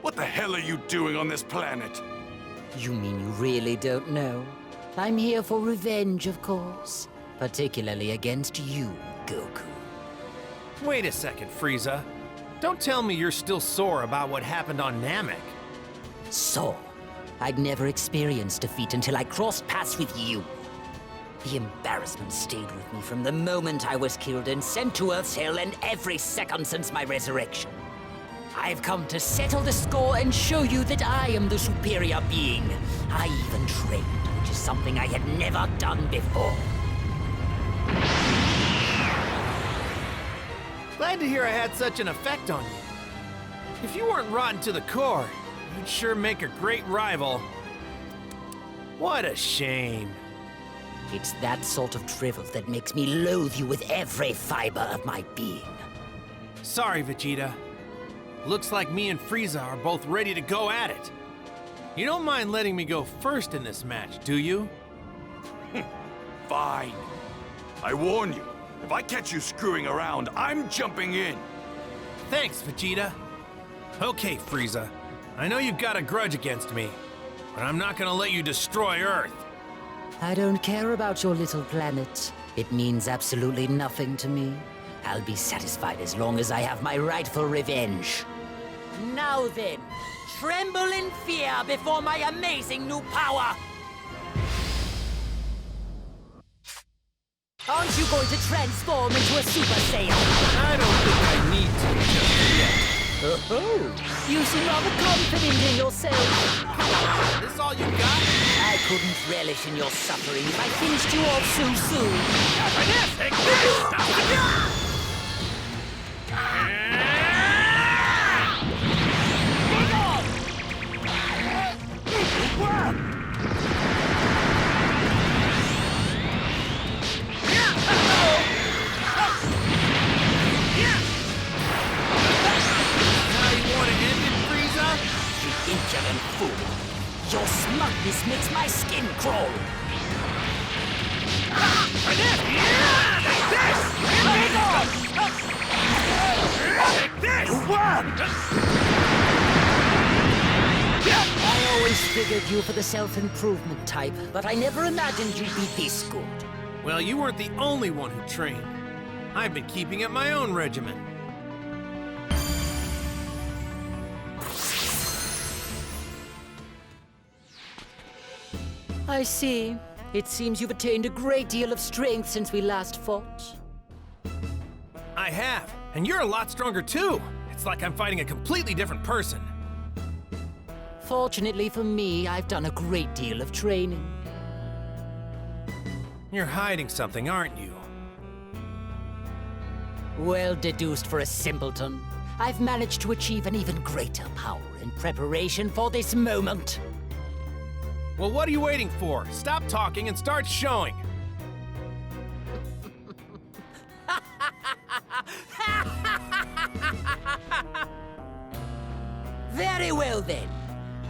what the hell are you doing on this planet? You mean you really don't know? I'm here for revenge, of course. Particularly against you, Goku. Wait a second, Frieza. Don't tell me you're still sore about what happened on Namek. So, I'd never experienced defeat until I crossed paths with you. The embarrassment stayed with me from the moment I was killed and sent to Earth's Hell, and every second since my resurrection. I've come to settle the score and show you that I am the superior being. I even trained, which is something I had never done before. Glad to hear I had such an effect on you. If you weren't rotten to the core, you'd sure make a great rival. What a shame. It's that sort of drivel that makes me loathe you with every fiber of my being. Sorry, Vegeta. Looks like me and Frieza are both ready to go at it. You don't mind letting me go first in this match, do you? Fine. I warn you, if I catch you screwing around, I'm jumping in. Thanks, Vegeta. Okay, Frieza. I know you've got a grudge against me, but I'm not gonna let you destroy Earth. I don't care about your little planet. It means absolutely nothing to me. I'll be satisfied as long as I have my rightful revenge. Now then, tremble in fear before my amazing new power! Aren't you going to transform into a Super Saiyan? I don't think I need to just yet. Oh, you seem rather confident in yourself. Come on, this all you got? I couldn't relish in your suffering if I finished you off so soon. Take this! Ignorant fool! Your smugness makes my skin crawl! I always figured you for the self-improvement type, but I never imagined you'd be this good. Well, you weren't the only one who trained. I've been keeping up my own regimen. I see. It seems you've attained a great deal of strength since we last fought. I have, and you're a lot stronger too. It's like I'm fighting a completely different person. Fortunately for me, I've done a great deal of training. You're hiding something, aren't you? Well deduced for a simpleton. I've managed to achieve an even greater power in preparation for this moment. Well, what are you waiting for? Stop talking and start showing. Very well then.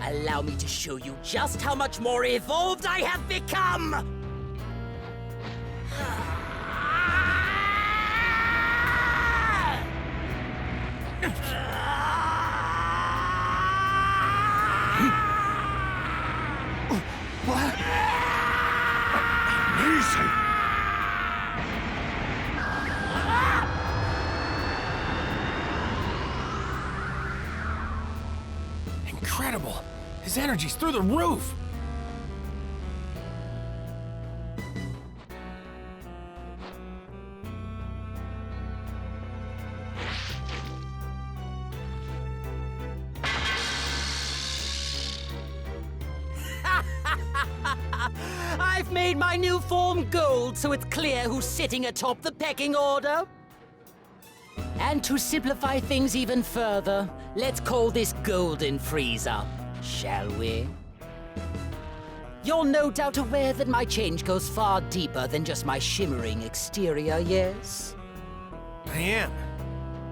Allow me to show you just how much more evolved I have become! What? Amazing! Incredible! His energy's through the roof! I've made my new form gold, so it's clear who's sitting atop the pecking order. And to simplify things even further, let's call this Golden Frieza, shall we? You're no doubt aware that my change goes far deeper than just my shimmering exterior, yes? I am.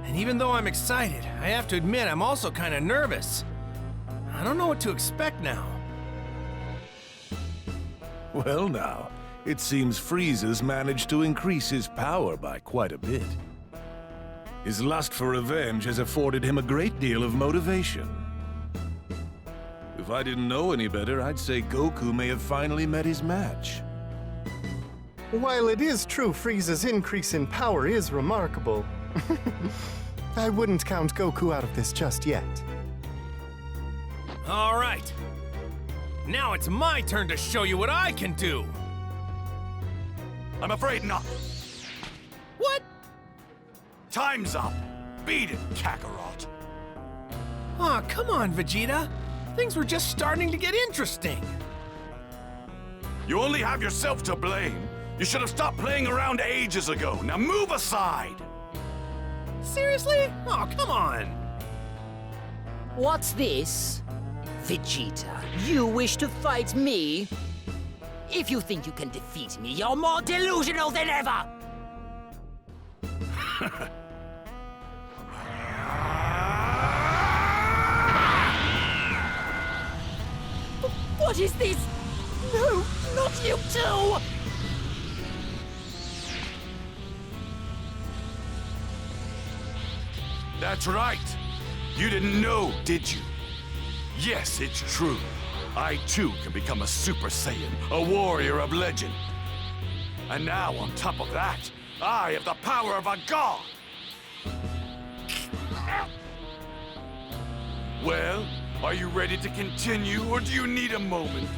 And even though I'm excited, I have to admit I'm also kind of nervous. I don't know what to expect now. Well now, it seems Frieza's managed to increase his power by quite a bit. His lust for revenge has afforded him a great deal of motivation. If I didn't know any better, I'd say Goku may have finally met his match. While it is true Frieza's increase in power is remarkable, I wouldn't count Goku out of this just yet. All right. Now it's my turn to show you what I can do. I'm afraid not. What? Time's up. Beat it, Kakarot. Aw, come on, Vegeta. Things were just starting to get interesting. You only have yourself to blame. You should have stopped playing around ages ago. Now move aside. Seriously? Oh, come on. What's this? Vegeta, you wish to fight me? If you think you can defeat me, you're more delusional than ever! What is this? No, not you too! That's right. You didn't know, did you? Yes, it's true. I too can become a Super Saiyan, a warrior of legend. And now, on top of that, I have the power of a god! Well, are you ready to continue, or do you need a moment?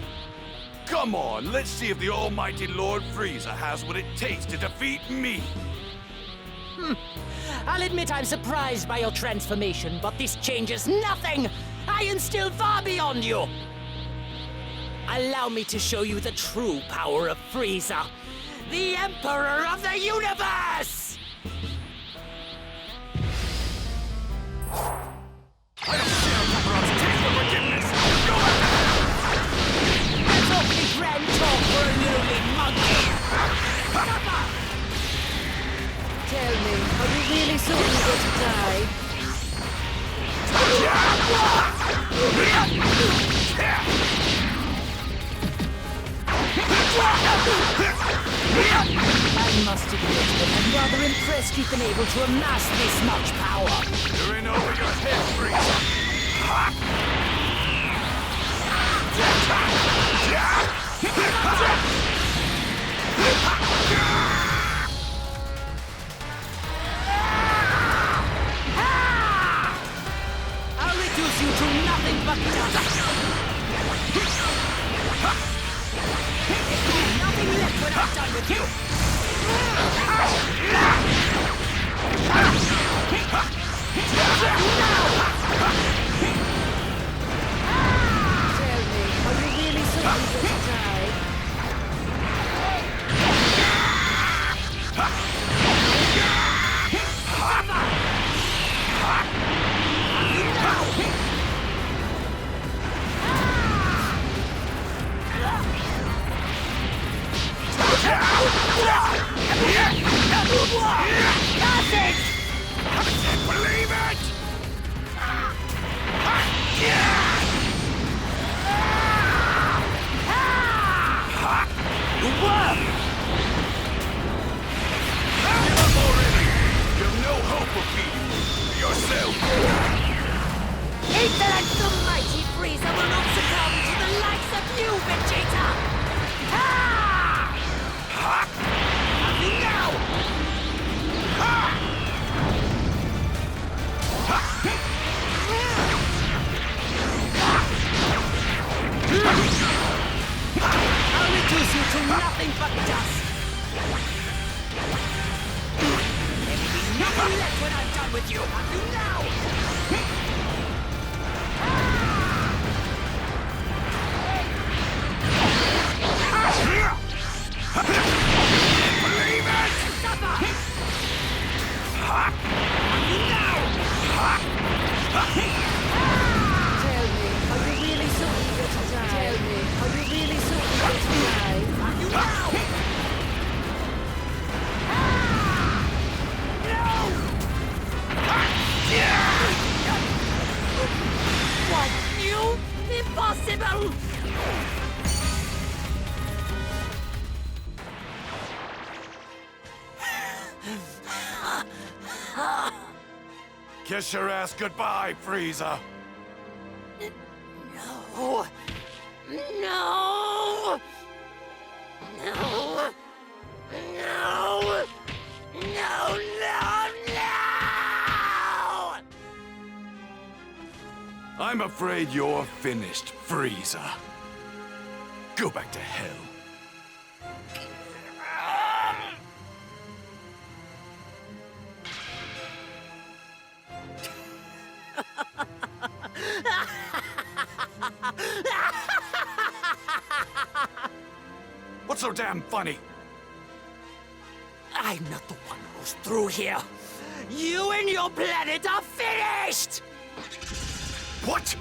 Come on, let's see if the almighty Lord Frieza has what it takes to defeat me! I'll admit I'm surprised by your transformation, but this changes nothing! I am still far beyond you! Allow me to show you the true power of Frieza, the Emperor of the Universe! I don't share Kakarot's taste of forgiveness! Go ahead! That's awfully grand talk for a lowly monkey! Papa! Tell me, are you really so eager to die? I must admit that I'm rather impressed you've been able to amass this much power. You're in over your head, Frieza! I'll reduce you to nothing but dust. There's nothing left when I'm done with you. Tell me, are you really so eager to die? I can't believe it! Give up already! You have no hope of beating yourself! Intellect the mighty Frieza will not succumb to the likes of you, Vegeta! Ha! Nothing now! I'll reduce you to nothing but dust! There will be nothing left when I'm done with you! Have you now? Believe it! Suffer! Tell me, are you really so eager to die? Tell me, are you really so eager to die? Are you now? No! What? You? Impossible! Kiss your ass goodbye, Frieza. No. No. No. No. No, no, no! I'm afraid you're finished, Frieza. Go back to hell. What's so damn funny? I'm not the one who's through here. You and your planet are finished! What?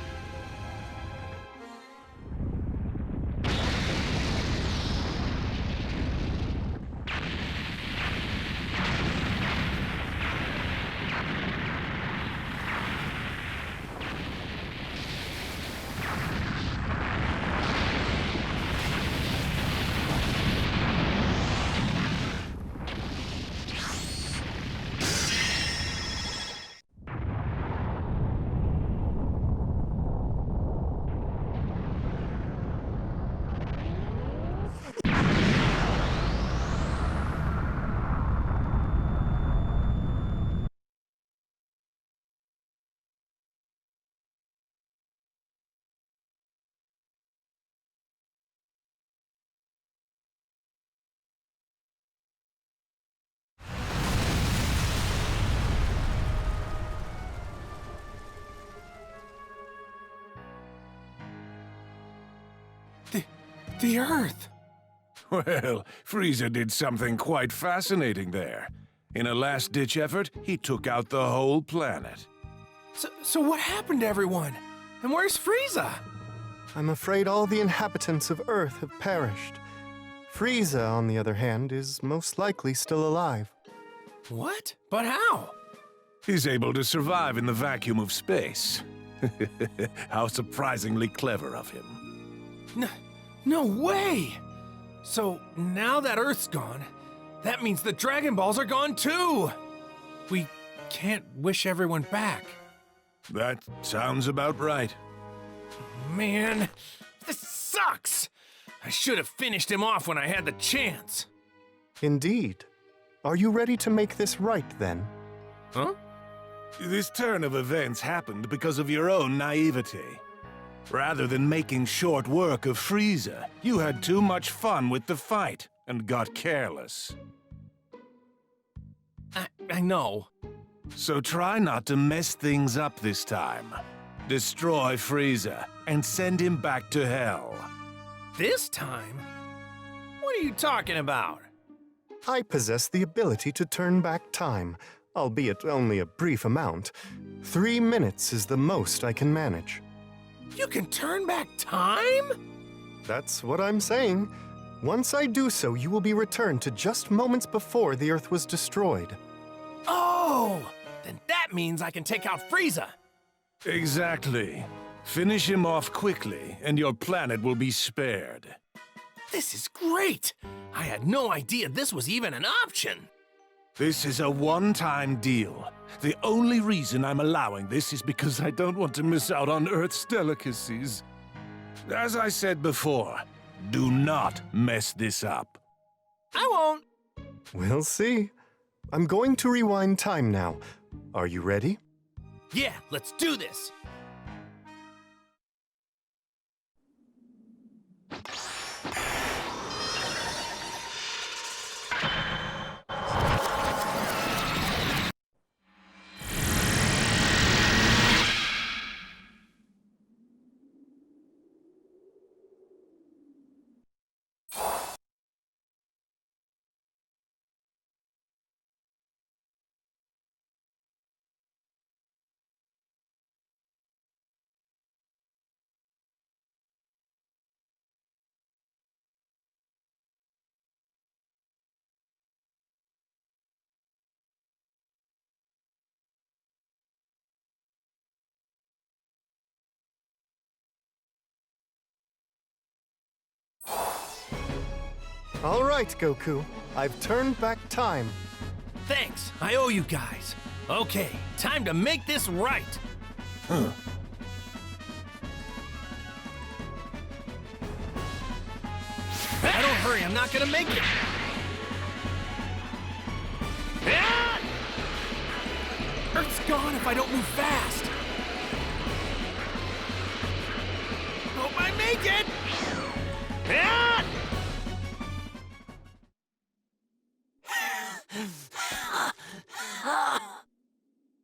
The Earth! Well, Frieza did something quite fascinating there. In a last-ditch effort, he took out the whole planet. So what happened to everyone? And where's Frieza? I'm afraid all the inhabitants of Earth have perished. Frieza, on the other hand, is most likely still alive. What? But how? He's able to survive in the vacuum of space. How surprisingly clever of him. No way! So now that Earth's gone, that means the Dragon Balls are gone too! We can't wish everyone back. That sounds about right. Man, this sucks! I should have finished him off when I had the chance. Indeed. Are you ready to make this right, then? Huh? This turn of events happened because of your own naivety. Rather than making short work of Frieza, you had too much fun with the fight and got careless. I know. So try not to mess things up this time. Destroy Frieza and send him back to hell. This time? What are you talking about? I possess the ability to turn back time, albeit only a brief amount. 3 minutes is the most I can manage. You can turn back time? That's what I'm saying. Once I do so, you will be returned to just moments before the Earth was destroyed. Oh! Then that means I can take out Frieza! Exactly. Finish him off quickly, and your planet will be spared. This is great! I had no idea this was even an option! This is a one-time deal. The only reason I'm allowing this is because I don't want to miss out on Earth's delicacies. As I said before, do not mess this up. I won't! We'll see. I'm going to rewind time now. Are you ready? Yeah, let's do this! All right, Goku. I've turned back time. Thanks, I owe you guys. Okay, time to make this right. I don't hurry, I'm not gonna make it. Earth's gone if I don't move fast. Hope I make it.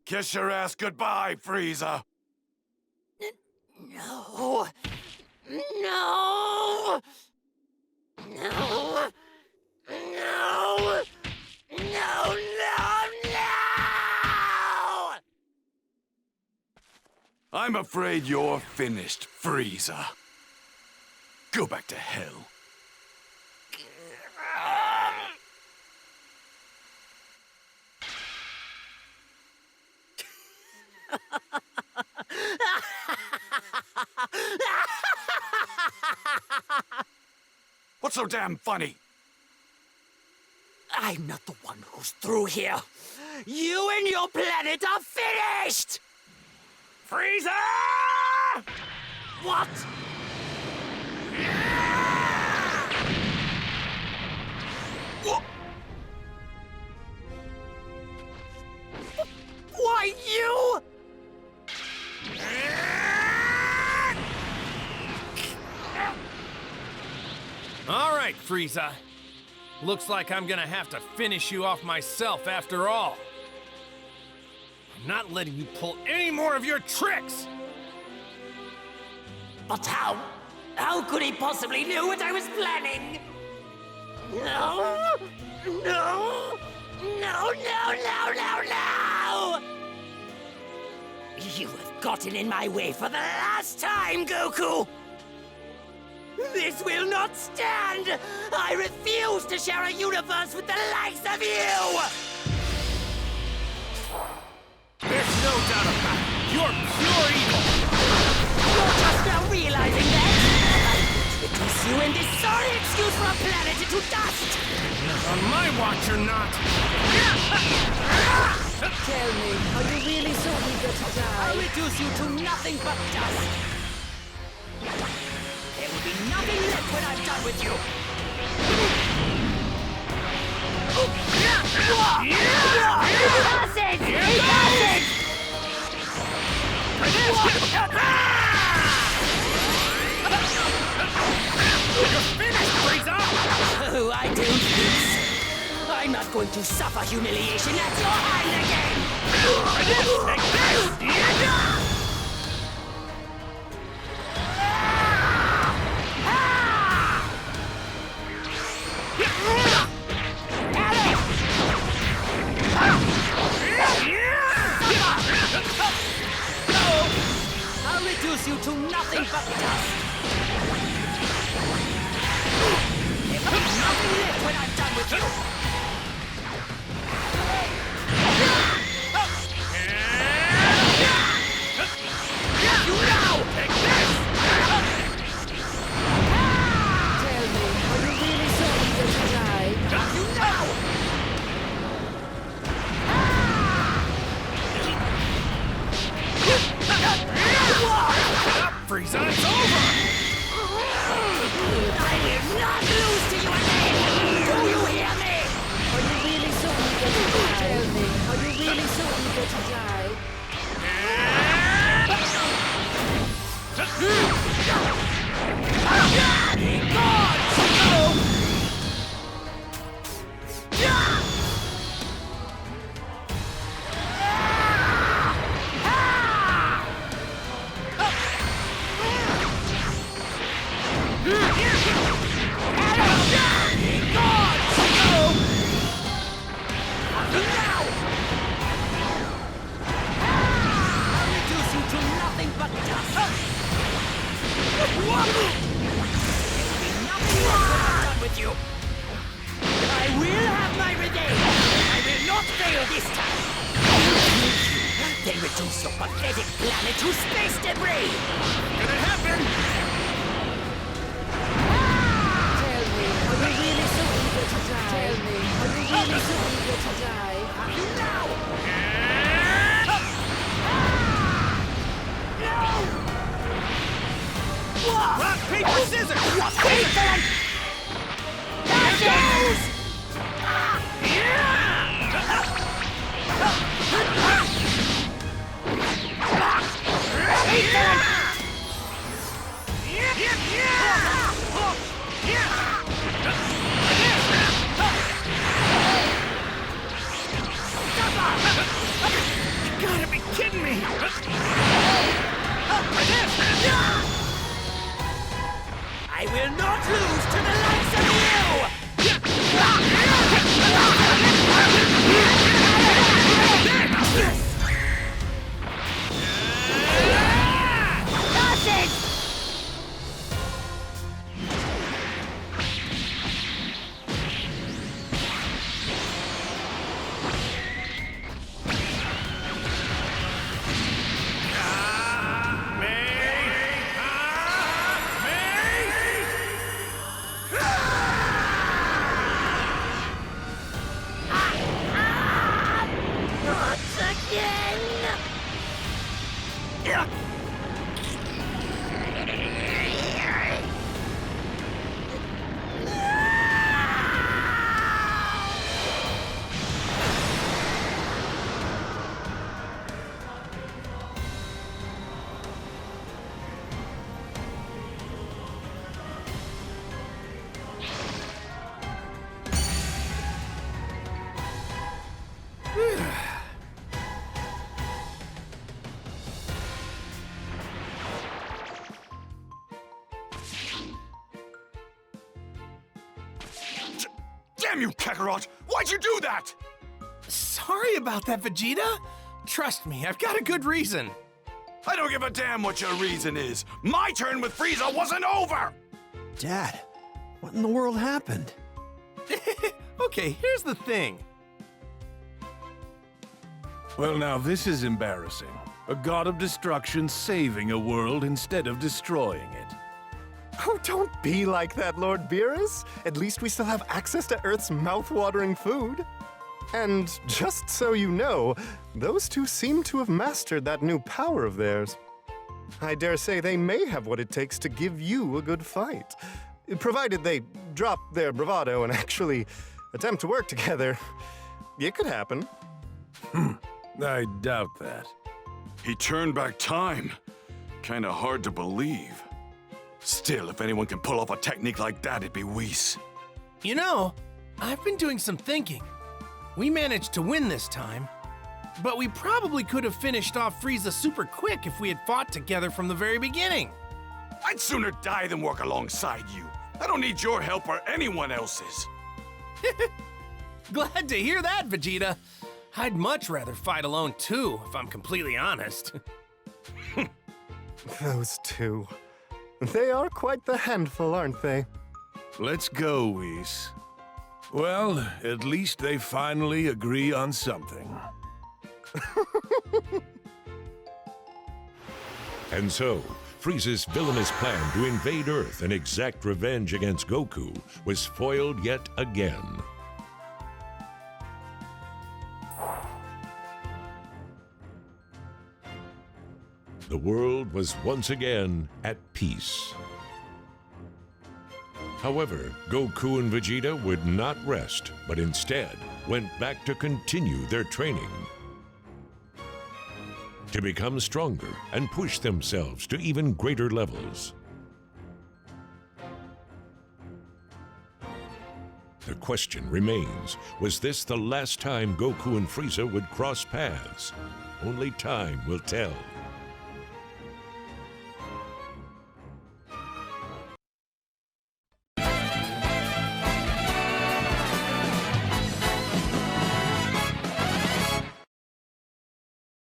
Kiss your ass goodbye, Frieza. No. No. No. No. No, no. I'm afraid you're finished, Frieza. Go back to hell. What's so damn funny? I'm not the one who's through here. You and your planet are finished! Frieza! What? Why, you? All right, Frieza. Looks like I'm gonna have to finish you off myself after all. I'm not letting you pull any more of your tricks! But how? How could he possibly know what I was planning? No! No! No, no, no, no, no! You have gotten in my way for the last time, Goku! This will not stand! I refuse to share a universe with the likes of you! There's no doubt about it. You're pure evil! You're just now realizing that? I'm going to reduce you and this sorry excuse for a planet into dust! On my watch, you're not! Tell me, are you really so eager to die? I'll reduce you to nothing but dust! There will be nothing left when I'm done with you! Passage! Passage! You're finished, Frieza! Oh, I don't think so. I'm not going to suffer humiliation at your hand again! I'll reduce you to nothing but dust! There will be nothing left when I'm done with you! You now! Take this! Tell me, are you really so eager to die? You now! Frieza, it's over! I will not lose to you again! Do you hear me? Are you really so eager to die? Tell me, are you really so eager to die? You. I will have my revenge! I will not fail this time! Then reduce your pathetic planet to space debris! Gonna happen! Tell me, are you really so eager to die? Tell me, are you really so eager to die? Now! kidding me? I will not lose to the likes of you! Nonsense! Damn you, Kakarot! Why'd you do that? Sorry about that, Vegeta. Trust me, I've got a good reason. I don't give a damn what your reason is. My turn with Frieza wasn't over! Dad, what in the world happened? Okay, here's the thing. Well, now this is embarrassing. A god of destruction saving a world instead of destroying it. Oh, don't be like that, Lord Beerus. At least we still have access to Earth's mouth-watering food. And just so you know, those two seem to have mastered that new power of theirs. I dare say they may have what it takes to give you a good fight. Provided they drop their bravado and actually attempt to work together. It could happen. I doubt that. He turned back time. Kinda hard to believe. Still, if anyone can pull off a technique like that, it'd be Whis. You know, I've been doing some thinking. We managed to win this time, but we probably could have finished off Frieza super quick if we had fought together from the very beginning. I'd sooner die than work alongside you. I don't need your help or anyone else's. Glad to hear that, Vegeta. I'd much rather fight alone too, if I'm completely honest. Those two. They are quite the handful, aren't they? Let's go, Whis. Well, at least they finally agree on something. And so, Frieza's villainous plan to invade Earth and exact revenge against Goku was foiled yet again. The world was once again at peace. However, Goku and Vegeta would not rest, but instead went back to continue their training, to become stronger and push themselves to even greater levels. The question remains, was this the last time Goku and Frieza would cross paths? Only time will tell.